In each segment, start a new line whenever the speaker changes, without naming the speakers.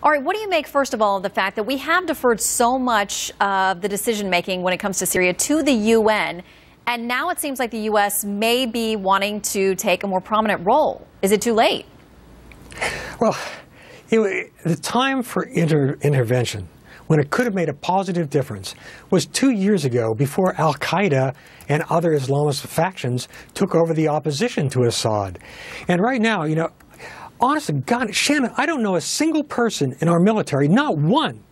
All right, what do you make, first of all, of the fact that we have deferred so much of the decision-making when it comes to Syria to the UN, and now it seems like the U.S. may be wanting to take a more prominent role? Is it too late?
Well, the time for intervention, when it could have made a positive difference, was 2 years ago, before al-Qaeda and other Islamist factions took over the opposition to Assad. And right now, honest to God, Shannon, I don't know a single person in our military, not one,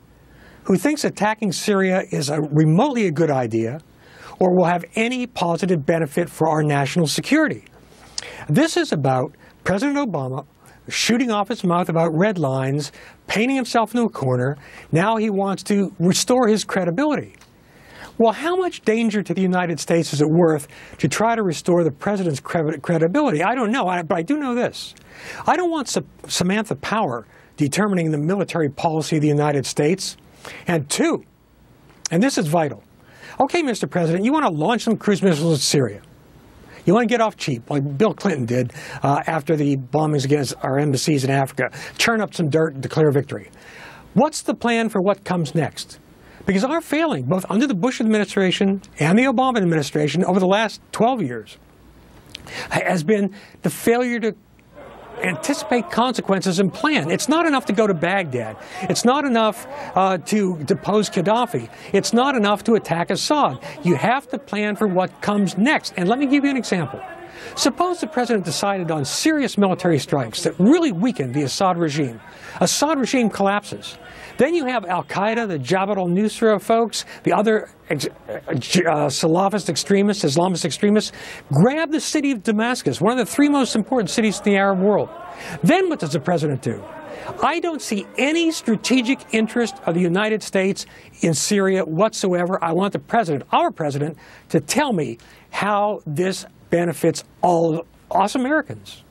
who thinks attacking Syria is remotely a good idea or will have any positive benefit for our national security. This is about President Obama shooting off his mouth about red lines, painting himself into a corner. Now he wants to restore his credibility. Well, how much danger to the United States is it worth to try to restore the president's credibility? I don't know, but I do know this. I don't want Samantha Power determining the military policy of the United States. And two, and this is vital, okay, Mr. President, you want to launch some cruise missiles at Syria. You want to get off cheap, like Bill Clinton did after the bombings against our embassies in Africa. Churn up some dirt and declare victory. What's the plan for what comes next? Because our failing, both under the Bush administration and the Obama administration over the last 12 years, has been the failure to anticipate consequences and plan. It's not enough to go to Baghdad. It's not enough to depose Gaddafi. It's not enough to attack Assad. You have to plan for what comes next. And let me give you an example. Suppose the president decided on serious military strikes that really weaken the Assad regime. Assad regime collapses. Then you have al-Qaeda, the Jabhat al-Nusra folks, the other Salafist extremists, Islamist extremists, grab the city of Damascus, one of the three most important cities in the Arab world. Then what does the president do? I don't see any strategic interest of the United States in Syria whatsoever. I want the president, our president, to tell me how this benefits all us Americans.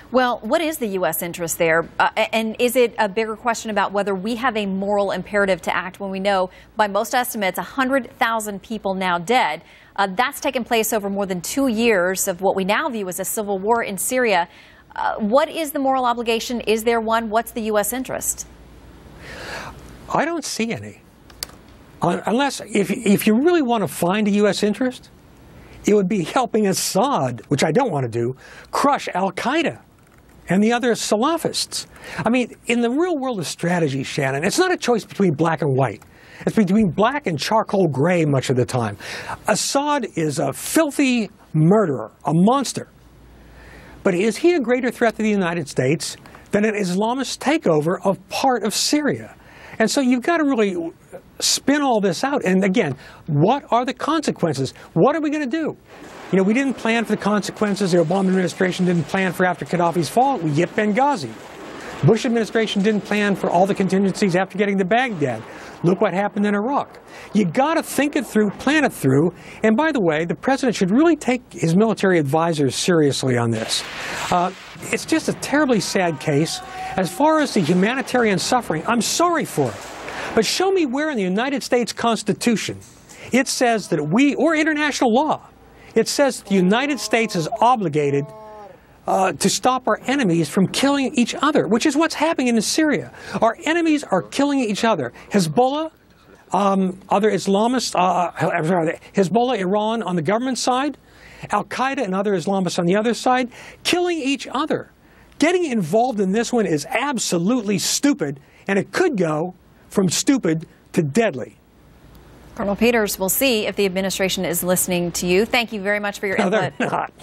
Well, what is the U.S. interest there? And is it a bigger question about whether we have a moral imperative to act when we know, by most estimates, 100,000 people now dead? That's taken place over more than 2 years of what we now view as a civil war in Syria. What is the moral obligation? Is there one? What's the U.S. interest?
I don't see any. Unless, if you really want to find a U.S. interest, it would be helping Assad, which I don't want to do, crush al-Qaeda and the other Salafists. I mean, in the real world of strategy, Shannon, it's not a choice between black and white. It's between black and charcoal gray much of the time. Assad is a filthy murderer, a monster. But is he a greater threat to the United States than an Islamist takeover of part of Syria? And so you've got to really spin all this out. And again, what are the consequences? What are we going to do? We didn't plan for the consequences. The Obama administration didn't plan for after Gaddafi's fall. We get Benghazi. Bush administration didn't plan for all the contingencies after getting to Baghdad. Look what happened in Iraq. You got to think it through, plan it through. And by the way, the president should really take his military advisors seriously on this. It's just a terribly sad case. As far as the humanitarian suffering, I'm sorry for it. But show me where in the United States Constitution it says that or international law, it says the United States is obligated to stop our enemies from killing each other, which is what's happening in Syria. Our enemies are killing each other. Hezbollah, other Islamists, Hezbollah, Iran on the government side, al-Qaeda and other Islamists on the other side, killing each other. Getting involved in this one is absolutely stupid, and it could go from stupid to deadly.
Colonel Peters, we'll see if the administration is listening to you. Thank you very much for your input.
No, they're not.